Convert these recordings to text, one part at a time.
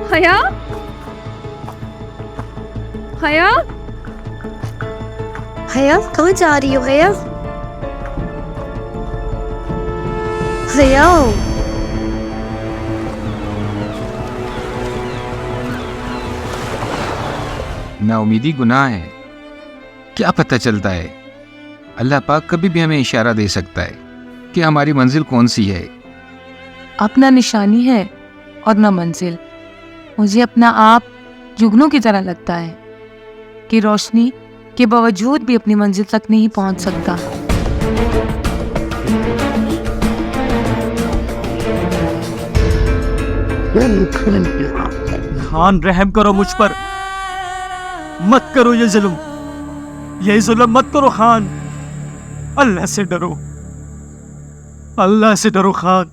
हया, हया, हया कहाँ जा रही हो हया? हया नाउमीदी गुनाह है। क्या पता चलता है, अल्लाह पाक कभी भी हमें इशारा दे सकता है कि हमारी मंजिल कौन सी है। अपना निशानी है और ना मंजिल। मुझे अपना आप जुगनू की तरह लगता है कि रोशनी के बावजूद भी अपनी मंजिल तक नहीं पहुंच सकता। खान रहम करो मुझ पर, मत करो ये जुल्म, ये जुल्म मत करो खान। अल्लाह से डरो, अल्लाह से डरो खान।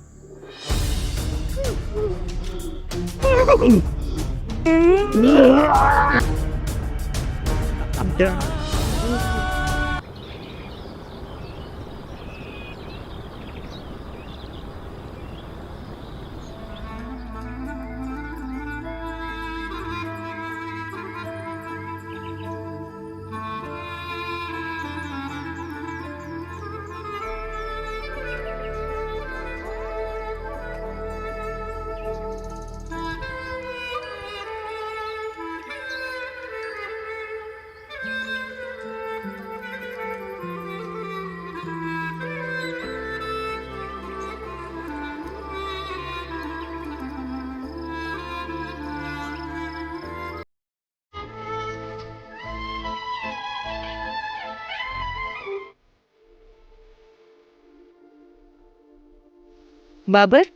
बाबर,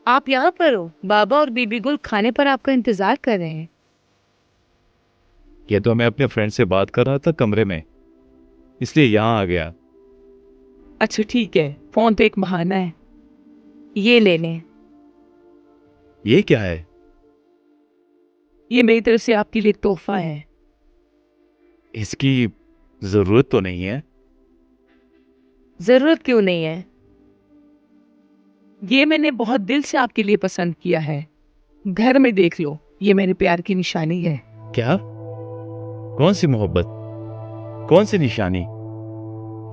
आप यहाँ पर हो? बाबा और बीबी गुल खाने पर आपका इंतजार कर रहे हैं। ये तो मैं अपने फ्रेंड से बात कर रहा था कमरे में, इसलिए यहाँ आ गया। अच्छा ठीक है, फोन तो एक बहाना है। ये ले लें, ये क्या है? ये मेरी तरफ से आपके लिए तोहफा है। इसकी जरूरत तो नहीं है। जरूरत क्यों नहीं है? ये मैंने बहुत दिल से आपके लिए पसंद किया है। घर में देख लो, ये मेरे प्यार की निशानी है। क्या? कौन सी मोहब्बत, कौन सी निशानी?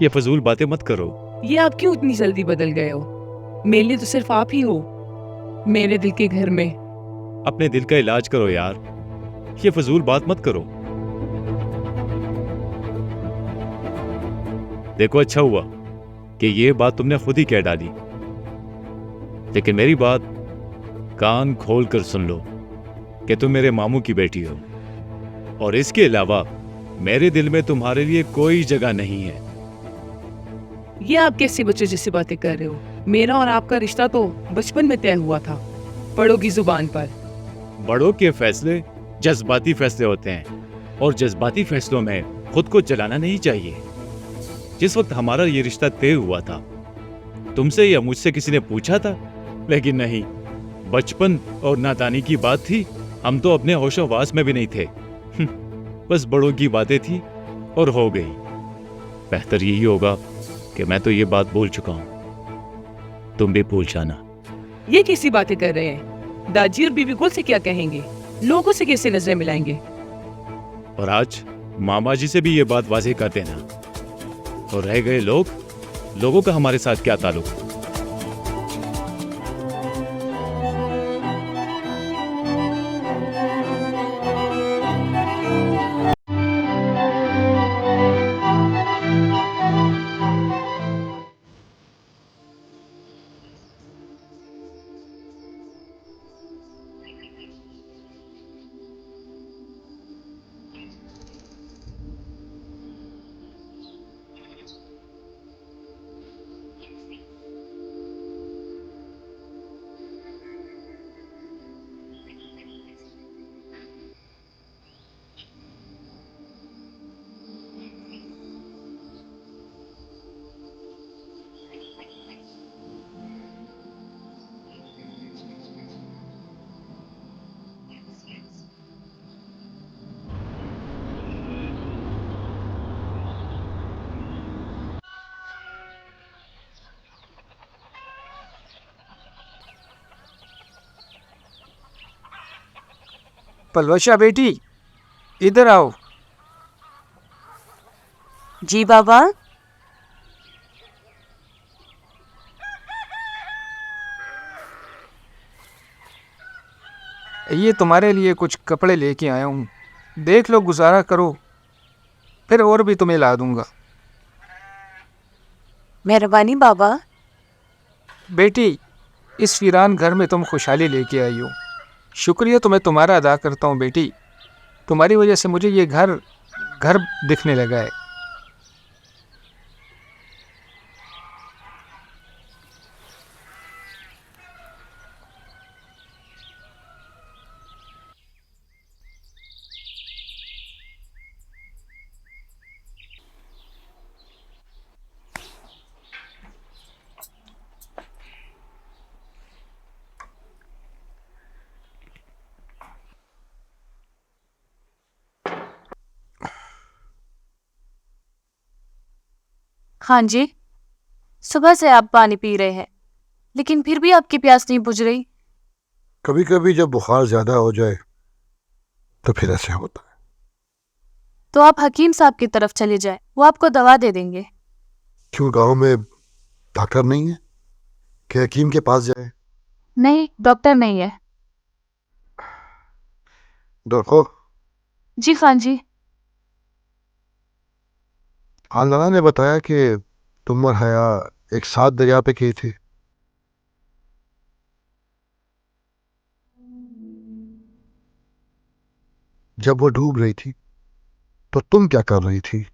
ये फजूल बातें मत करो। ये आप क्यों इतनी जल्दी बदल गए हो? मेरे लिए तो सिर्फ आप ही हो मेरे दिल के घर में। अपने दिल का इलाज करो यार, ये फजूल बात मत करो। देखो, अच्छा हुआ कि ये बात तुमने खुद ही कह डाली, लेकिन मेरी बात कान खोल कर सुन लो कि तुम मेरे मामू की बेटी हो, और इसके अलावा मेरे दिल में तुम्हारे लिए कोई जगह नहीं है। ये आप कैसे बच्चे जैसी बातें कर रहे हो? मेरा और आपका रिश्ता तो बचपन में तय हुआ था, बड़ों की जुबान पर। बड़ों के फैसले जज्बाती फैसले होते हैं, और जज्बाती फैसलों में खुद को जलाना नहीं चाहिए। जिस वक्त हमारा ये रिश्ता तय हुआ था, तुमसे या मुझसे किसी ने पूछा था? लेकिन नहीं, बचपन और नादानी की बात थी। हम तो अपने होशोवास में भी नहीं थे। बस बड़ों की बातें थी और हो गई। बेहतर यही होगा कि मैं तो ये बात भूल चुका हूं, तुम भी भूल जाना। ये कैसी बातें कर रहे हैं? दादी और बीबी गुल से क्या कहेंगे? लोगों से कैसे नजरें मिलाएंगे? और आज मामा जी से भी ये बात वाज़ेह कर देना। और रह गए लोगों का हमारे साथ क्या ताल्लुक? पलवशा बेटी, इधर आओ। जी बाबा। ये तुम्हारे लिए कुछ कपड़े लेके आया हूँ, देख लो, गुजारा करो, फिर और भी तुम्हें ला दूंगा। मेहरबानी बाबा। बेटी, इस वीरान घर में तुम खुशहाली लेके आई हो। शुक्रिया तो मैं तुम्हारा अदा करता हूँ बेटी, तुम्हारी वजह से मुझे ये घर घर दिखने लगा है। हाँ जी, सुबह से आप पानी पी रहे हैं, लेकिन फिर भी आपकी प्यास नहीं बुझ रही। कभी कभी जब बुखार ज्यादा हो जाए तो फिर ऐसे होता है। तो आप हकीम साहब की तरफ चले जाए, वो आपको दवा दे देंगे। क्यों, गांव में डॉक्टर नहीं है कि हकीम के पास जाए? नहीं, डॉक्टर नहीं है। देखो, जी खान जी। आलना ने बताया कि तुम और हया एक साथ दरिया पे गई थी। जब वो डूब रही थी तो तुम क्या कर रही थी?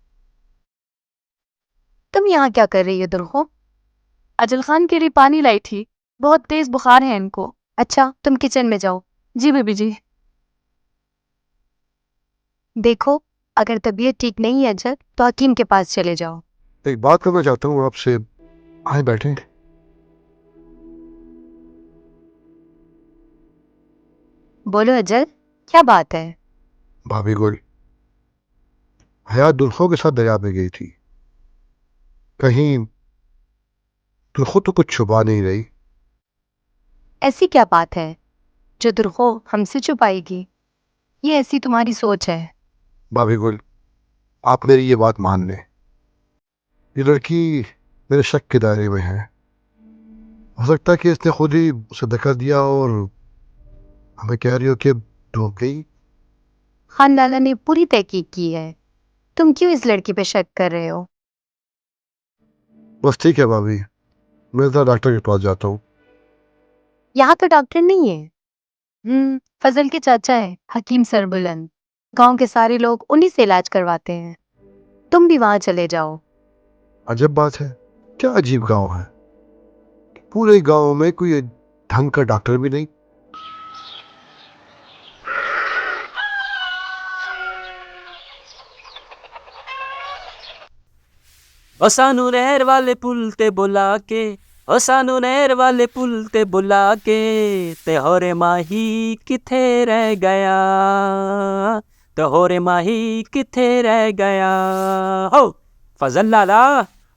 तुम यहाँ क्या कर रही हो दुल्हो? अजल खान के लिए पानी लाई थी, बहुत तेज बुखार है इनको। अच्छा, तुम किचन में जाओ। जी बीबी जी। देखो, अगर तबीयत ठीक नहीं है अजल, तो हकीम के पास चले जाओ। एक बात करना चाहता हूँ आपसे, आए बैठे। बोलो अजल, क्या बात है? भाभी गुल, हया दुल्हो के साथ दरिया पे गई थी, कहीं दुल्हो तो कुछ छुपा नहीं रही। ऐसी क्या बात है जो दुल्हो हमसे छुपाएगी? ये ऐसी तुम्हारी सोच है। भाभी गुल, आप मेरी ये बात मान लें, ये लड़की मेरे शक के दायरे में है। हो सकता है कि इसने खुद ही उसे धक्का दिया और हमें कह रही हो कि डूब गई। खान लाला ने पूरी तहकीक की है, तुम क्यों इस लड़की पे शक कर रहे हो? बस ठीक है भाभी, मैं तो डॉक्टर के पास जाता हूँ। यहाँ तो डॉक्टर नहीं है। फजल के चाचा है हकीम सरबुलंद। गांव के सारे लोग उन्हीं से इलाज करवाते हैं। तुम भी वहां चले जाओ। अजब बात है, क्या अजीब गांव है, पूरे गांव में कोई ढंग का डॉक्टर भी नहीं। ओ सानू नहर वाले पुल ते बुला के, ओ सानू नहर वाले पुल ते बुला के, ते होरे माही किथे रह गया, ते होरे माही किथे रह गया। हो फजल लाला।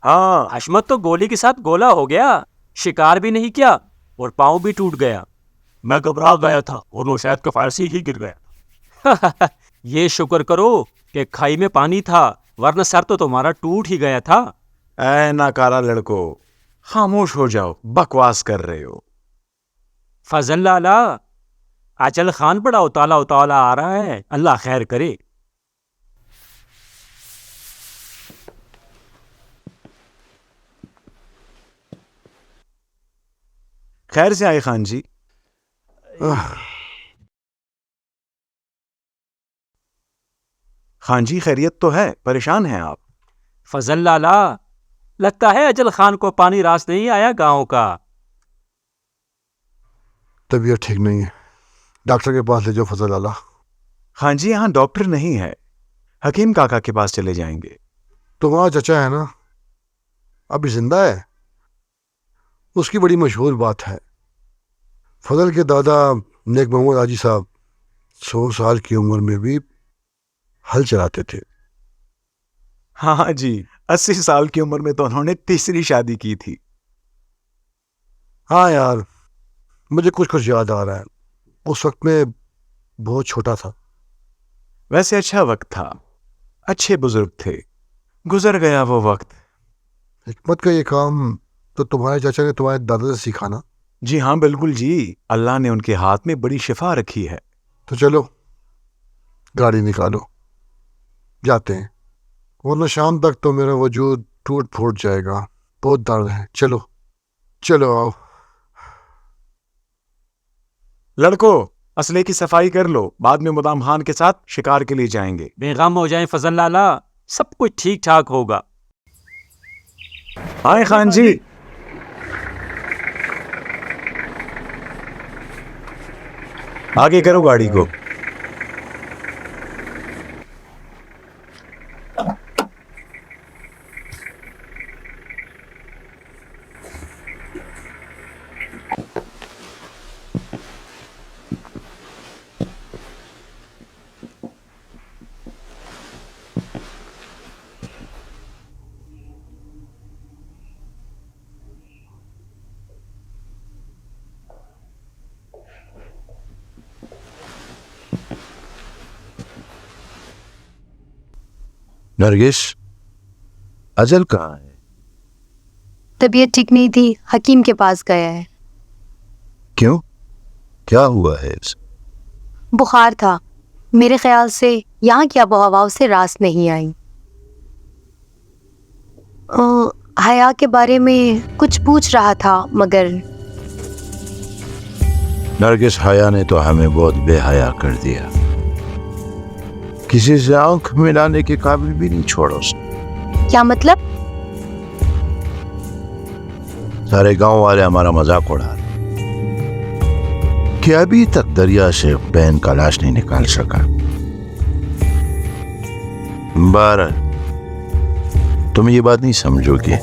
हाँ, हशमत तो गोली के साथ गोला हो गया, शिकार भी नहीं किया और पाँव भी टूट गया। मैं घबरा गया था और वो शायद के फायर से ही गिर गया। ये शुक्र करो कि खाई में पानी था, वरना सर तो तुम्हारा टूट ही गया था। ऐ नाकारा लड़को, खामोश हो जाओ, बकवास कर रहे हो। फजल लाला, अचल खान बड़ा उताला उताला आ रहा है, अल्लाह खैर करे। खैर से आए खान जी। खान जी खैरियत तो है, परेशान हैं आप? फजल लाला, लगता है अजल खान को पानी रास नहीं आया गांव का। तबीयत ठीक नहीं है, डॉक्टर के पास ले जाओ फजल लाला। खान जी, यहाँ डॉक्टर नहीं है, हकीम काका के पास चले जाएंगे। तुम्हारा चचा है ना, अभी जिंदा है? उसकी बड़ी मशहूर बात है, फजल के दादा नेक मोहम्मद हाजी साहब 100 साल की उम्र में भी हल चलाते थे। हाँ जी, 80 साल की उम्र में तो उन्होंने तीसरी शादी की थी। हाँ यार, मुझे कुछ कुछ याद आ रहा है। उस वक्त में बहुत छोटा था। वैसे अच्छा वक्त था, अच्छे बुजुर्ग थे, गुजर गया वो वक्त। हिकमत का ये काम तो तुम्हारे चाचा ने तुम्हारे दादा से सीखा ना? जी हाँ बिल्कुल जी, अल्लाह ने उनके हाथ में बड़ी शिफा रखी है। तो चलो गाड़ी निकालो, जाते हैं, वरना शाम तक तो मेरा वजूद टूट फूट जाएगा। बहुत दर्द है। चलो चलो आओ। लड़कों, असले की सफाई कर लो, बाद में मुदाम खान के साथ शिकार के लिए जाएंगे। बेगम हो जाए फजल लाला, सब कुछ ठीक ठाक होगा। आए खान जी। आगे करो गाड़ी को। नरगिस, अजल कहाँ है? तबीयत ठीक नहीं थी, हकीम के पास गया है। क्यों, क्या हुआ है उसे? बुखार था, मेरे ख्याल से यहाँ की आबो हवा उसे रास नहीं आई। हया के बारे में कुछ पूछ रहा था, मगर नरगिस, हया ने तो हमें बहुत बेहया कर दिया। किसी से आंख मिलाने के काबिल भी नहीं छोड़ा उसने। क्या मतलब? सारे गांव वाले हमारा मजाक उड़ा रहे कि अभी तक दरिया से बहन का लाश नहीं निकाल सका। बहरहाल, तुम ये बात नहीं समझोगे।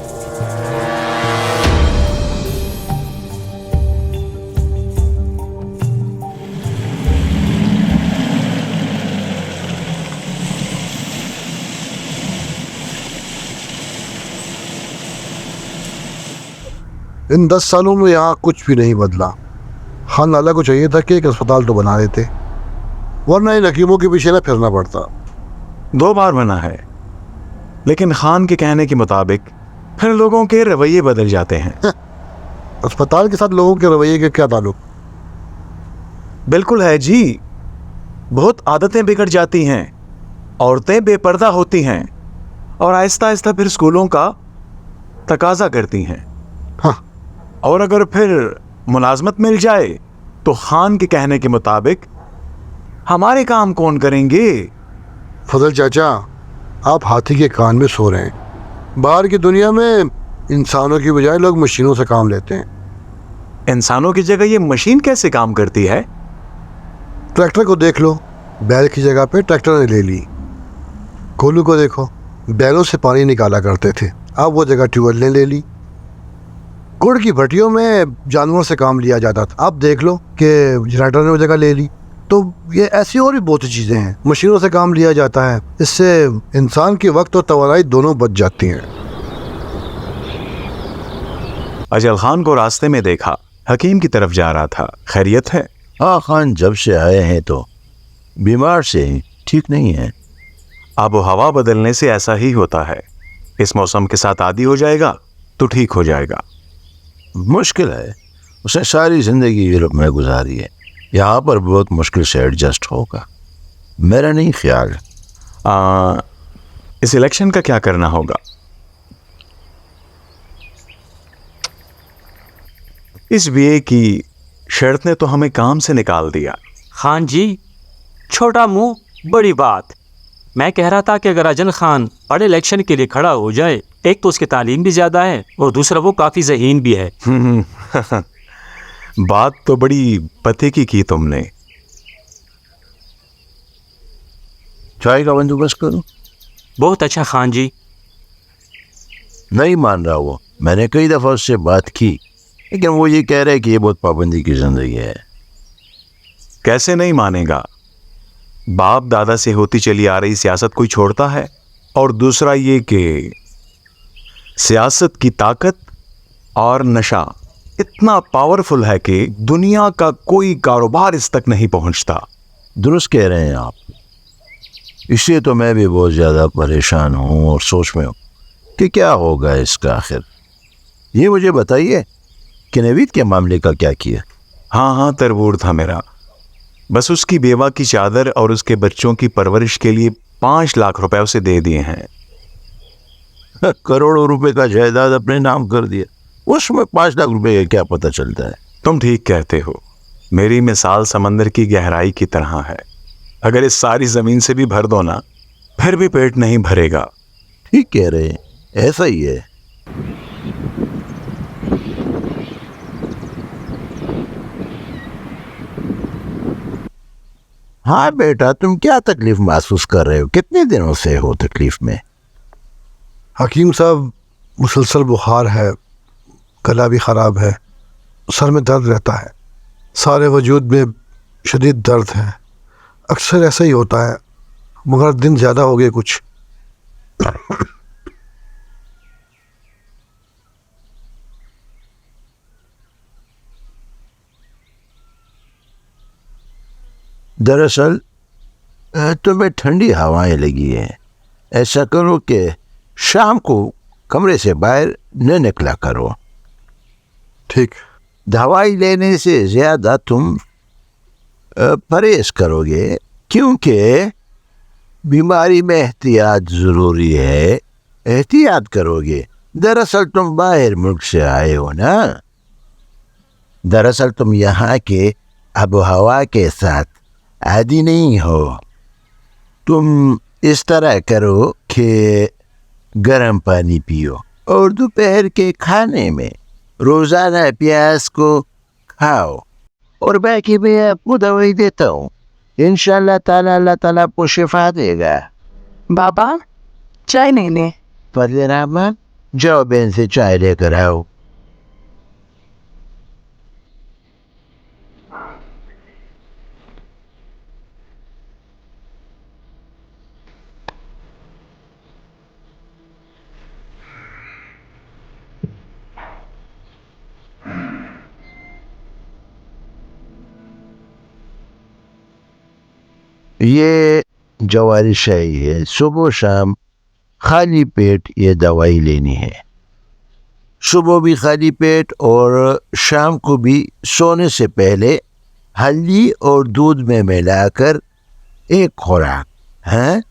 इन 10 सालों में यहाँ कुछ भी नहीं बदला। खान लाला को चाहिए था कि एक अस्पताल तो बना देते, वरना इन हकीमों के पीछे ना फिरना पड़ता। 2 बार बना है, लेकिन खान के कहने के मुताबिक फिर लोगों के रवैये बदल जाते हैं। अस्पताल के साथ लोगों के रवैये के क्या ताल्लुक? बिल्कुल है जी, बहुत आदतें बिगड़ जाती हैं, औरतें बेपर्दा होती हैं और आहिस्ता आहिस्ता फिर स्कूलों का तकाजा करती हैं। हाँ, और अगर फिर मुलाजमत मिल जाए तो खान के कहने के मुताबिक हमारे काम कौन करेंगे? फजल चाचा, आप हाथी के कान में सो रहे हैं। बाहर की दुनिया में इंसानों की बजाय लोग मशीनों से काम लेते हैं। इंसानों की जगह ये मशीन कैसे काम करती है? ट्रैक्टर को देख लो, बैल की जगह पे ट्रैक्टर ने ले ली। कोलू को देखो, बैलों से पानी निकाला करते थे, अब वो जगह ट्यूबवेल ने ले ली। गुड़ की भट्टियों में जानवरों से काम लिया जाता था, अब देख लो कि जनरेटर ने वो जगह ले ली। तो ये ऐसी और भी बहुत सी चीज़ें हैं, मशीनों से काम लिया जाता है, इससे इंसान की वक्त और तवानाई दोनों बच जाती हैं। अजल खान को रास्ते में देखा, हकीम की तरफ जा रहा था। खैरियत है? हाँ खान, जब से आए हैं तो बीमार से ही, ठीक नहीं है। आबो हवा बदलने से ऐसा ही होता है, इस मौसम के साथ आदी हो जाएगा तो ठीक हो जाएगा। मुश्किल है, उसने सारी जिंदगी यूरोप में गुजारी है, यहाँ पर बहुत मुश्किल से एडजस्ट होगा, मेरा नहीं ख्याल। इस इलेक्शन का क्या करना होगा? इस बीए की शर्त ने तो हमें काम से निकाल दिया। खान जी, छोटा मुंह बड़ी बात। मैं कह रहा था कि अगर अजल खान बड़े इलेक्शन के लिए खड़ा हो जाए, एक तो उसकी तालीम भी ज़्यादा है और दूसरा वो काफ़ी ज़हीन भी है। बात तो बड़ी पते की तुमने। चाय का बंदोबस्त करूं? बहुत अच्छा खान जी। नहीं मान रहा वो, मैंने कई दफ़ा उससे बात की, लेकिन वो ये कह रहा है कि ये बहुत पाबंदी की ज़िंदगी है। कैसे नहीं मानेगा? बाप दादा से होती चली आ रही सियासत कोई छोड़ता है? और दूसरा ये कि सियासत की ताकत और नशा इतना पावरफुल है कि दुनिया का कोई कारोबार इस तक नहीं पहुंचता। दुरुस्त कह रहे हैं आप। इसलिए तो मैं भी बहुत ज़्यादा परेशान हूँ और सोच में हूँ कि क्या होगा इसका आखिर। ये मुझे बताइए कि नवीद के मामले का क्या किया? हाँ हाँ, तरबूर था मेरा। बस उसकी बेवा की चादर और उसके बच्चों की परवरिश के लिए 5 लाख रुपए उसे दे दिए हैं। करोड़ों रुपए का जायदाद अपने नाम कर दिया, उसमें 5 लाख रुपए का क्या पता चलता है? तुम ठीक कहते हो। मेरी मिसाल समंदर की गहराई की तरह है। अगर इस सारी जमीन से भी भर दो ना, फिर भी पेट नहीं भरेगा। ठीक कह रहे हैं, ऐसा ही है। हाँ बेटा, तुम क्या तकलीफ महसूस कर रहे हो? कितने दिनों से हो तकलीफ में? हकीम साहब, मुसलसल बुखार है, गला भी ख़राब है, सर में दर्द रहता है, सारे वजूद में शदीद दर्द है। अक्सर ऐसा ही होता है, मगर दिन ज़्यादा हो गए कुछ। दरअसल तुम्हें ठंडी हवाएं लगी हैं। ऐसा करो कि शाम को कमरे से बाहर न निकला करो। ठीक। दवाई लेने से ज़्यादा तुम परहेज करोगे, क्योंकि बीमारी में एहतियात ज़रूरी है। एहतियात करोगे। दरअसल तुम बाहर मुल्क से आए हो ना। दरअसल तुम यहाँ के आबो हवा के साथ आदी नहीं हो। तुम इस तरह करो कि गर्म पानी पियो और दोपहर के खाने में रोज़ाना प्याज को खाओ, और बाकी मैं आपको दवाई देता हूँ। इंशाअल्लाह ताला अल्लाह ताला आपको शिफा देगा। बाबा, चाय नहीं ले। फजल रहमान, जाओ बहन से चाय लेकर आओ। ये जवारी शाही है। सुबह शाम खाली पेट ये दवाई लेनी है। सुबह भी खाली पेट और शाम को भी सोने से पहले हल्दी और दूध में मिलाकर एक खुराक है।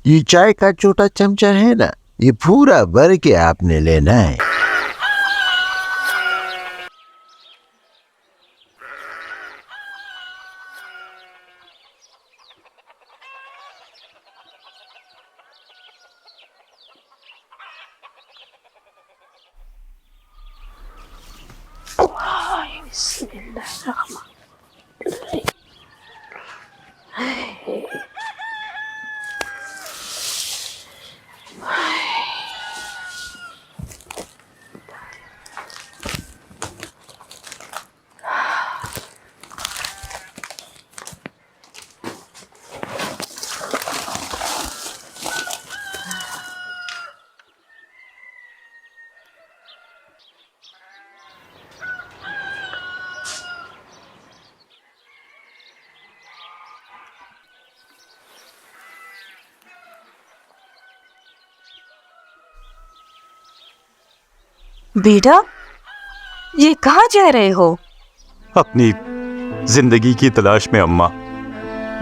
ये चाय का छोटा चमचा है ना, ये पूरा भर के आपने लेना है। बेटा, ये कहाँ जा रहे हो? अपनी जिंदगी की तलाश में अम्मा।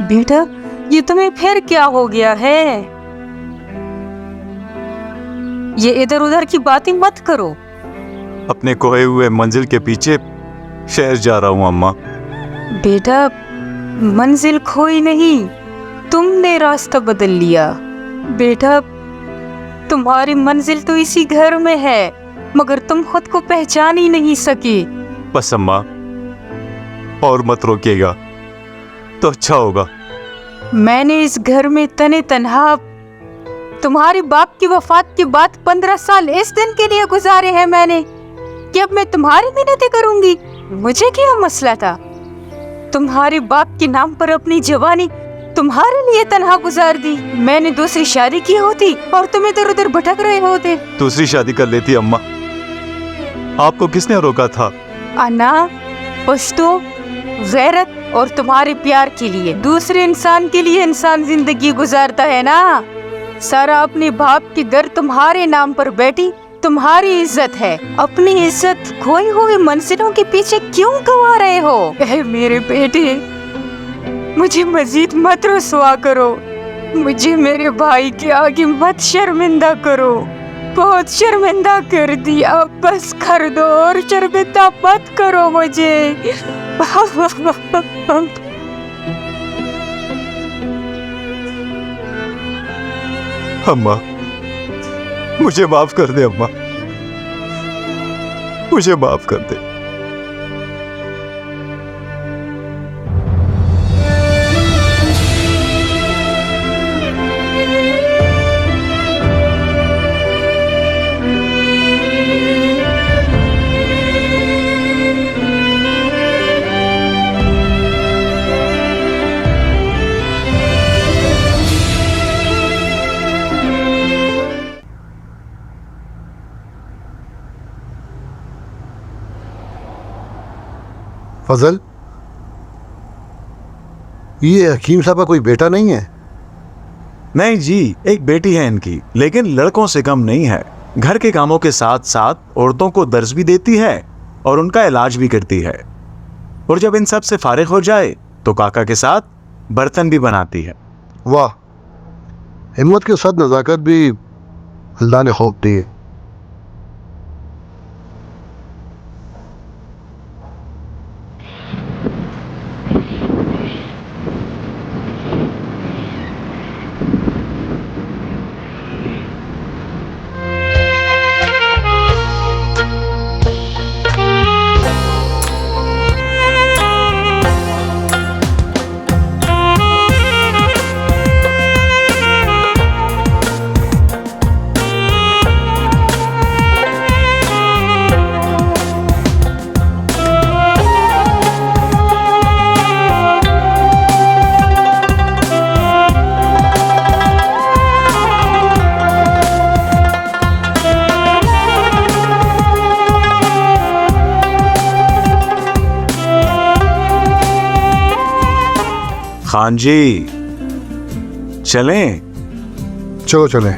बेटा, ये तुम्हें फिर क्या हो गया है? ये इधर उधर की बातें मत करो। अपने खोए हुए मंजिल के पीछे शहर जा रहा हूँ अम्मा। बेटा, मंजिल खोई नहीं, तुमने रास्ता बदल लिया। बेटा, तुम्हारी मंजिल तो इसी घर में है, मगर तुम खुद को पहचान ही नहीं सके। बस अम्मा, और मत रोकिएगा तो अच्छा होगा। मैंने इस घर में तने तन्हा तुम्हारे बाप की वफात के बाद 15 साल इस दिन के लिए गुजारे हैं मैंने कि अब मैं तुम्हारी मिन्नतें करूंगी। मुझे क्या मसला था? तुम्हारे बाप के नाम पर अपनी जवानी तुम्हारे लिए तन्हा गुजार दी। मैंने दूसरी शादी की होती और तुम इधर उधर भटक रहे होते। दूसरी शादी कर लेती अम्मा, आपको किसने रोका था? अन्ना, पश्तो गैरत और तुम्हारे प्यार के लिए दूसरे इंसान के लिए इंसान जिंदगी गुजारता है ना। सारा अपने बाप की घर तुम्हारे नाम पर बैठी तुम्हारी इज्जत है, अपनी इज्जत खोई हुई मंजिलों के पीछे क्यों गवा रहे हो? मेरे बेटे, मुझे मजीद मत रुसवा करो, मुझे मेरे भाई के आगे मत शर्मिंदा करो। बहुत शर्मिंदा कर दिया, बस कर दो और शर्मिंदा मत करो मुझे। अम्मा, मुझे माफ कर दे अम्मा, मुझे माफ कर दे। फजल, ये हकीम साहब का कोई बेटा नहीं है? नहीं जी, एक बेटी है इनकी, लेकिन लड़कों से कम नहीं है। घर के कामों के साथ साथ औरतों को दर्स भी देती है और उनका इलाज भी करती है। और जब इन सब से फारिग हो जाए तो काका के साथ बर्तन भी बनाती है। वाह, हिम्मत के साथ नज़ाकत भी अल्लाह ने खूब दी है। खान जी, चलें? चलो चले।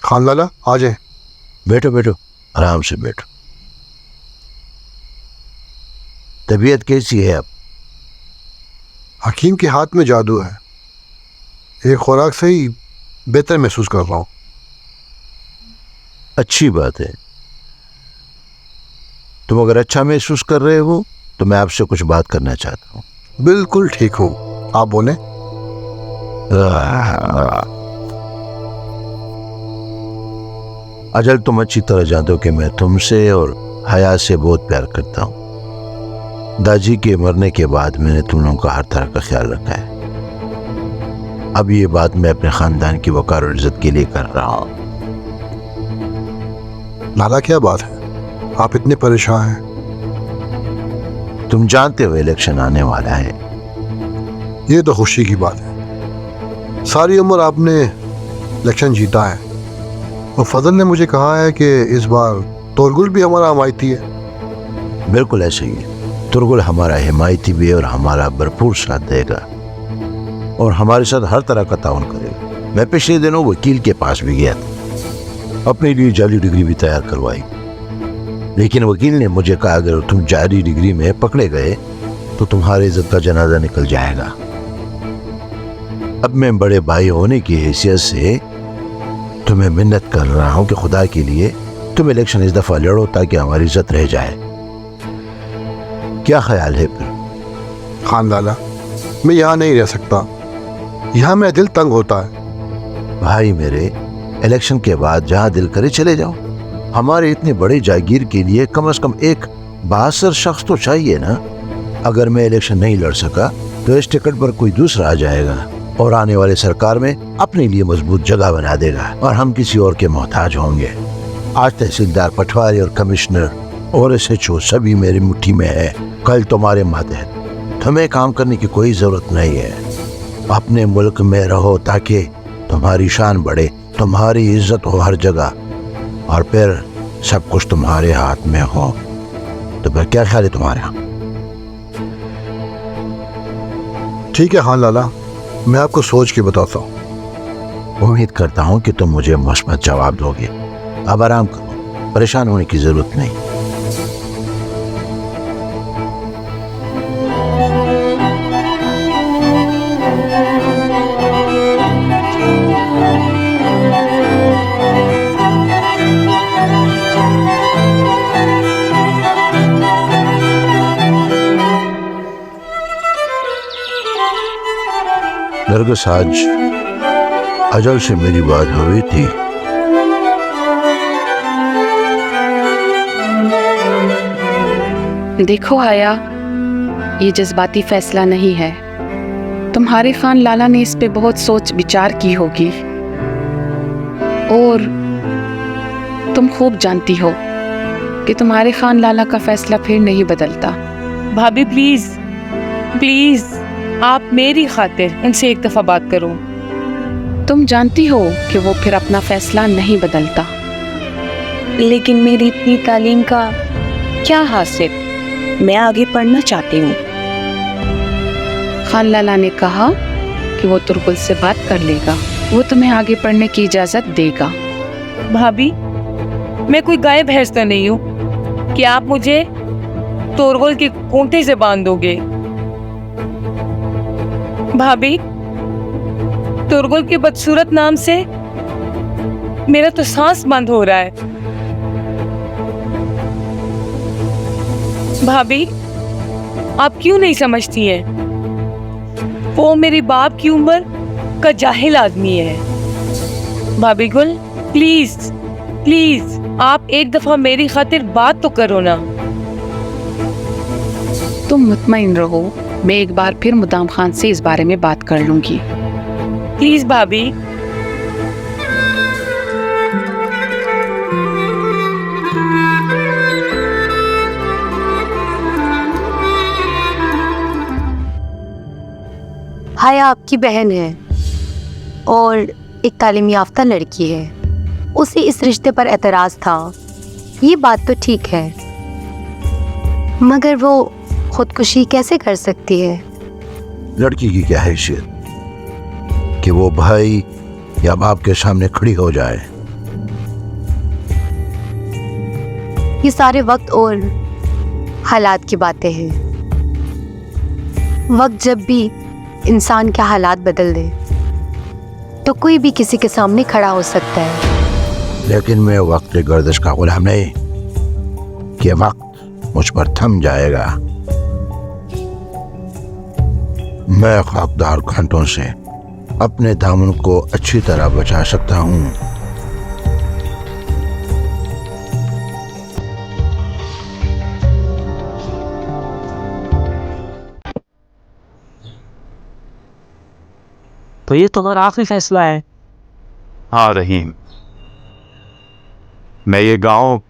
खान लाला, आ जाए। बैठो बैठो, आराम से बैठो। तबीयत कैसी है अब? हकीम के हाथ में जादू है, एक खुराक से ही बेहतर महसूस कर रहा हूँ। अच्छी बात है। तुम अगर अच्छा महसूस कर रहे हो तो मैं आपसे कुछ बात करना चाहता हूँ। बिल्कुल ठीक हूँ, आप बोले। अजल, तुम अच्छी तरह जानते हो कि मैं तुमसे और हया से बहुत प्यार करता हूँ। दादी के मरने के बाद मैंने तुम लोगों का हर तरह का ख्याल रखा है। अब ये बात मैं अपने खानदान की वकार और इज्जत के लिए कर रहा हूँ। लाला, क्या बात है, आप इतने परेशान हैं? तुम जानते हो इलेक्शन आने वाला है। ये तो खुशी की बात है। सारी उम्र आपने इलेक्शन जीता है और फजल ने मुझे कहा है कि इस बार तोरगुल भी हमारा हिमायती है। बिल्कुल ऐसे ही है। तुरगुल हमारा हिमायती भी है और हमारा भरपूर साथ देगा और हमारे साथ हर तरह का ताउन करेगा। मैं पिछले दिनों वकील के पास भी गया था, अपने लिए जाली डिग्री भी तैयार करवाई, लेकिन वकील ने मुझे कहा अगर तुम जाली डिग्री में पकड़े गए तो तुम्हारी इज्जत का जनाजा निकल जाएगा। अब मैं बड़े भाई होने की हैसियत से तुम्हें मिन्नत कर रहा हूं कि खुदा के लिए तुम इलेक्शन इस दफा लड़ो ताकि हमारी इज्जत रह जाए। क्या ख्याल है फिर? खान लाला, मैं यहाँ नहीं रह सकता, यहाँ मेरा दिल तंग होता है। भाई मेरे, इलेक्शन के बाद जहाँ दिल करे चले जाओ। हमारे इतने बड़े जागीर के लिए कम से कम एक बासर शख्स तो चाहिए ना। अगर मैं इलेक्शन नहीं लड़ सका तो इस टिकट पर कोई दूसरा आ जाएगा और आने वाले सरकार में अपने लिए मजबूत जगह बना देगा और हम किसी और के मोहताज होंगे। आज तहसीलदार, पटवारी और कमिश्नर और SHO सभी मेरी मुट्ठी में है। कल तुम्हारे मातहत, तुम्हें काम करने की कोई जरूरत नहीं है। अपने मुल्क में रहो ताकि तुम्हारी शान बढ़े, तुम्हारी इज्जत हो हर जगह। और फिर सब कुछ तुम्हारे हाथ में हो तो फिर क्या ख्याल है तुम्हारा? ठीक है खान लाला, मैं आपको सोच के बताता हूँ। उम्मीद करता हूं कि तुम मुझे मुस्बत जवाब दोगे। अब आराम करो, परेशान होने की जरूरत नहीं। नरगिस, आज अजल से मेरी बात हुई थी। देखो हया, ये जज्बाती फैसला नहीं है। तुम्हारे खान लाला ने इस पे बहुत सोच विचार की होगी और तुम खूब जानती हो कि तुम्हारे खान लाला का फैसला फिर नहीं बदलता। भाभी प्लीज प्लीज, आप मेरी खातिर इनसे एक दफा बात करो। तुम जानती हो कि वो फिर अपना फैसला नहीं बदलता। लेकिन मेरी इतनी तालीम का क्या हासिल? मैं आगे पढ़ना चाहती हूँ। खान लाला ने कहा कि वो तुर्गुल से बात कर लेगा, वो तुम्हें आगे पढ़ने की इजाजत देगा। भाभी, मैं कोई गाय भैंस तो नहीं हूँ कि आप मुझे तुर्गुल के खूंटे से बांध दोगे। भाभी, तुर्गुल के बदसूरत नाम से मेरा तो सांस बंद हो रहा है। भाभी, आप क्यों नहीं समझती हैं? वो मेरे बाप की उम्र का जाहिल आदमी है। भाभी गुल, प्लीज प्लीज, आप एक दफा मेरी खातिर बात तो करो ना। तुम मुतमईन रहो, मैं एक बार फिर मुदाम खान से इस बारे में बात कर लूंगी। प्लीज भाभी। हाया आपकी बहन है और एक तालीम याफ्ता लड़की है। उसे इस रिश्ते पर एतराज था, ये बात तो ठीक है, मगर वो खुदकुशी कैसे कर सकती है? लड़की की क्या हैसियत कि वो भाई या बाप के सामने खड़ी हो जाए? ये सारे वक्त और हालात की बातें हैं। वक्त जब भी इंसान के हालात बदल दे तो कोई भी किसी के सामने खड़ा हो सकता है। लेकिन मैं वक्त की गर्दिश का गुलाम नहीं कि वक्त मुझ पर थम जाएगा। मैं खाकदार घंटों से अपने दामन को अच्छी तरह बचा सकता हूँ। तो ये तुम्हारा आखिरी फैसला है? हाँ रहीम, मैं ये गांव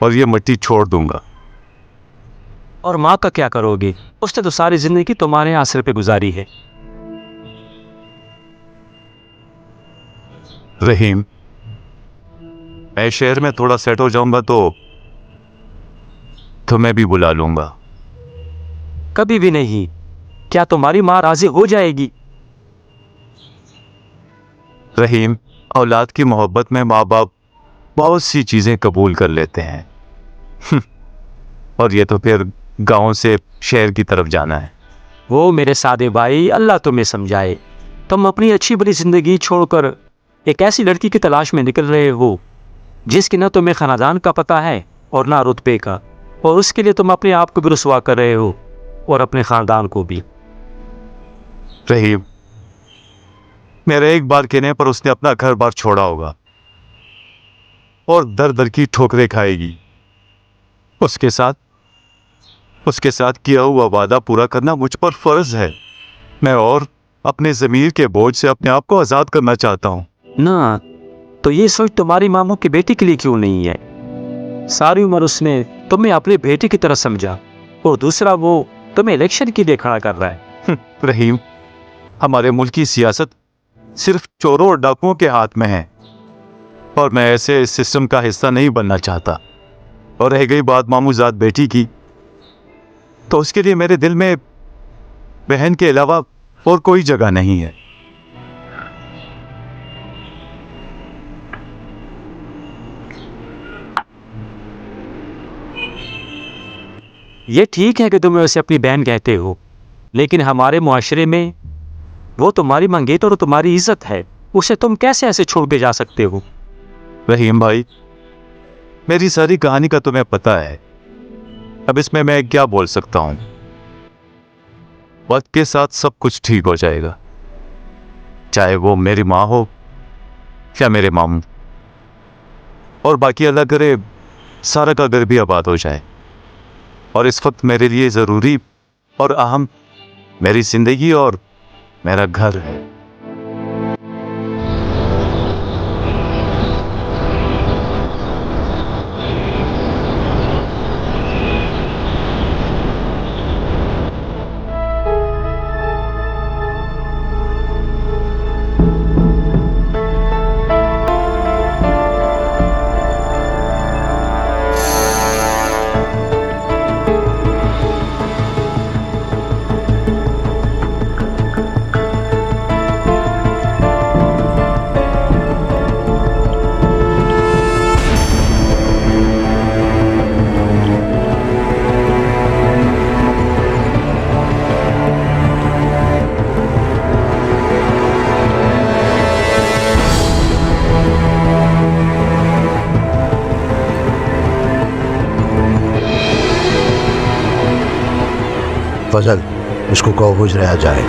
और ये मिट्टी छोड़ दूंगा। और माँ का क्या करोगे? उसने तो सारी जिंदगी तुम्हारे आसरे पे गुजारी है। रहीम, मैं शहर में थोड़ा सेट हो जाऊंगा तो तुम्हें भी बुला लूंगा। कभी भी नहीं। क्या तुम्हारी माँ राजी हो जाएगी? रहीम, औलाद की मोहब्बत में माँ बाप बहुत सी चीजें कबूल कर लेते हैं और ये तो फिर गांव से शहर की तरफ जाना है। वो मेरे सादे भाई, अल्लाह तुम्हें समझाए। तुम अपनी अच्छी बड़ी जिंदगी छोड़कर एक ऐसी लड़की की तलाश में निकल रहे हो जिसकी न तुम्हें खानदान का पता है और ना रुतबे का, और उसके लिए तुम अपने आप को भी रुसवा कर रहे हो और अपने खानदान को भी। रहीम, मेरे एक बार कहने पर उसने अपना घर बार छोड़ा होगा और दर दर की ठोकरें खाएगी। उसके साथ किया हुआ वादा पूरा करना मुझ पर फर्ज है। मैं और अपने ज़मीर के बोझ से अपने आप को आज़ाद करना चाहता हूँ। ना, तो ये सोच तुम्हारी मामू की बेटी के लिए क्यों नहीं है? सारी उम्र उसने तुम्हें अपने बेटे की तरह समझा और दूसरा वो तुम्हें इलेक्शन के लिए खड़ा कर रहा है। रहीम, हमारे मुल्क की सियासत सिर्फ चोरों और डाकुओं के हाथ में है और मैं ऐसे सिस्टम का हिस्सा नहीं बनना चाहता। और रह गई बात मामूजात बेटी की, तो उसके लिए मेरे दिल में बहन के अलावा और कोई जगह नहीं है। ये ठीक है कि तुम उसे अपनी बहन कहते हो, लेकिन हमारे मुआशरे में वो तुम्हारी मंगेतर और तुम्हारी इज्जत है। उसे तुम कैसे ऐसे छोड़ के जा सकते हो? रहीम भाई, मेरी सारी कहानी का तुम्हें पता है, अब इसमें मैं क्या बोल सकता हूं। वक्त के साथ सब कुछ ठीक हो जाएगा, चाहे वो मेरी माँ हो या मेरे मामू, और बाकी अल्लाह करे सारा का घर भी आबाद हो जाए। और इस वक्त मेरे लिए ज़रूरी और अहम मेरी ज़िंदगी और मेरा घर है। फजल, इसको कहो गुजराया जाए।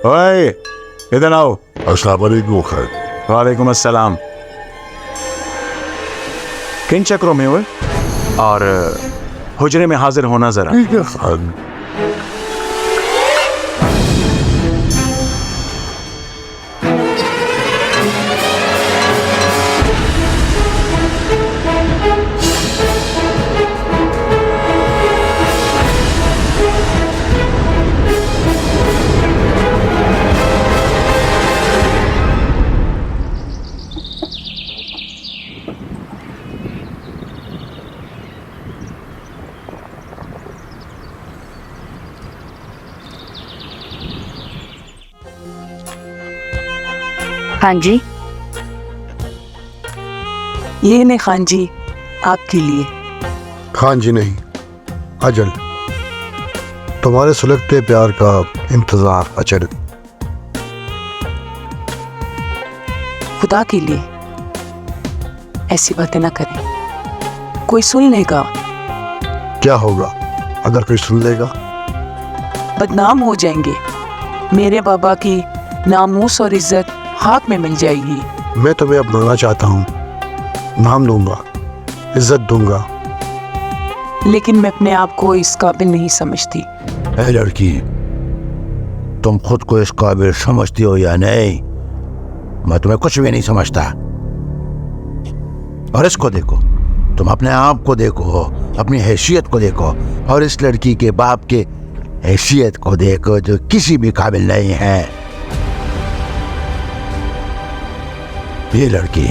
ओए, इधर आओ। अस्सलाम वालेकुम खैर। वालेकुम अस्सलाम। किन चक्रों में हुए? और हुजरे में हाजिर होना जरा। ठीक है खान। हाँ जी, ये ने खान जी आपके लिए। खान जी नहीं, अजल। तुम्हारे सुलगते प्यार का इंतजार अचल। खुदा के लिए ऐसी बातें ना करें, कोई सुन लेगा। क्या होगा अगर कोई सुन लेगा? बदनाम हो जाएंगे। मेरे बाबा की नामूस और इज्जत हाथ में मिल जाएगी। मैं तुम्हें अपनाना चाहता हूँ, नाम लूंगा, इज्जत दूंगा। लेकिन मैं अपने आप को इस काबिल नहीं समझती। ए लड़की, तुम खुद को इस काबिल समझती हो या नहीं? मैं तुम्हें कुछ भी नहीं समझता। और इसको देखो, तुम अपने आप को देखो, अपनी हैसियत को देखो, और इस लड़की के बाप के हैसियत को देखो जो किसी भी काबिल नहीं है। ये लड़की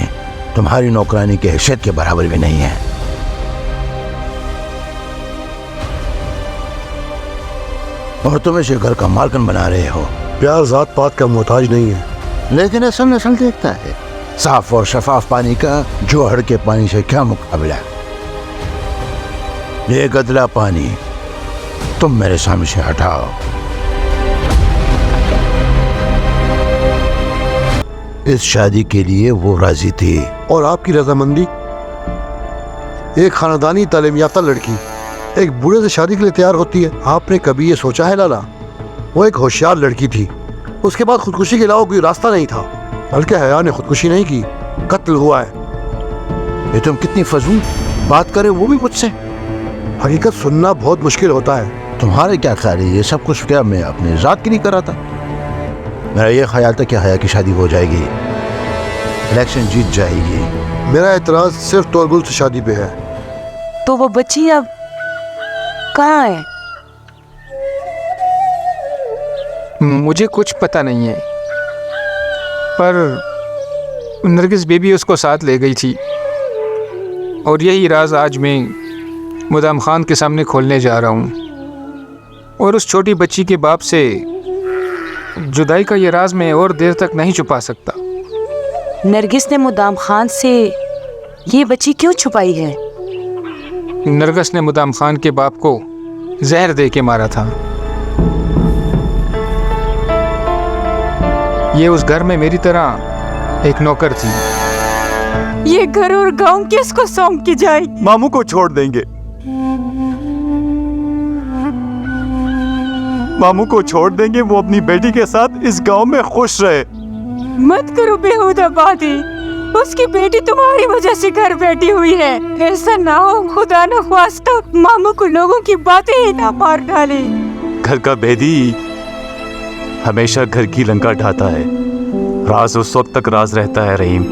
तुम्हारी नौकरानी की हैसियत के बराबर भी नहीं है। और तुम इसे घर का मालकन बना रहे हो। प्यार जात पात का मोहताज नहीं है, लेकिन असल नस्ल देखता है। साफ और शफाफ पानी का जोहर के पानी से क्या मुकाबला। ये गदला पानी तुम मेरे सामने से हटाओ। इस शादी के लिए वो राजी थी। और आपकी रजामंदी? एक खानदानी तालीम याफ्ता लड़की एक बूढ़े से शादी के लिए तैयार होती है? आपने कभी ये सोचा है लाला? वो एक होशियार लड़की थी, उसके बाद खुदकुशी के अलावा कोई रास्ता नहीं था। बल्कि हया ने खुदकुशी नहीं की, कत्ल हुआ है। ये तुम कितनी फजूल बात करे, वो भी मुझसे। हकीकत सुनना बहुत मुश्किल होता है। तुम्हारे क्या ख्याल है? ये सब कुछ क्या मैं अपने जात की नहीं कर रहा था? मेरा ये ख्याल था कि हया की शादी हो जाएगी, इलेक्शन जीत जाएगी। मेरा एतराज सिर्फ तोरगुल से शादी पे है। तो वो बच्ची अब कहाँ है? मुझे कुछ पता नहीं है। पर नरगिस बीबी उसको साथ ले गई थी। और यही राज आज मैं मुदाम खान के सामने खोलने जा रहा हूँ। और उस छोटी बच्ची के बाप से जुदाई का ये राज मैं और देर तक नहीं छुपा सकता। नरगिस ने मुदाम खान से ये बच्ची क्यों छुपाई है? नरगिस ने मुदाम खान के बाप को जहर दे के मारा था। ये उस घर में मेरी तरह एक नौकर थी। ये घर और गांव किसको सौंप के जाए? मामू को छोड़ देंगे। मामू को छोड़ देंगे, वो अपनी बेटी के साथ इस गांव में खुश रहे। मत करो बेहुदा बातें। उसकी बेटी तुम्हारी वजह से घर बैठी हुई है। ऐसा ना हो खुदा न ख्वास्ता मामू को लोगों की बातें ही ना मार डाले। घर का भेदी हमेशा घर की लंका ढाता है। राज उस वक्त तक राज रहता है रहीम,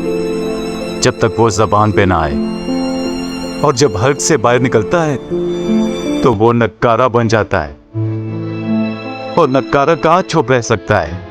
जब तक वो जबान पे ना आए। और जब हल्क से बाहर निकलता है तो वो नक्कारा बन जाता है। और नक्कारा कहाँ छुप रह सकता है?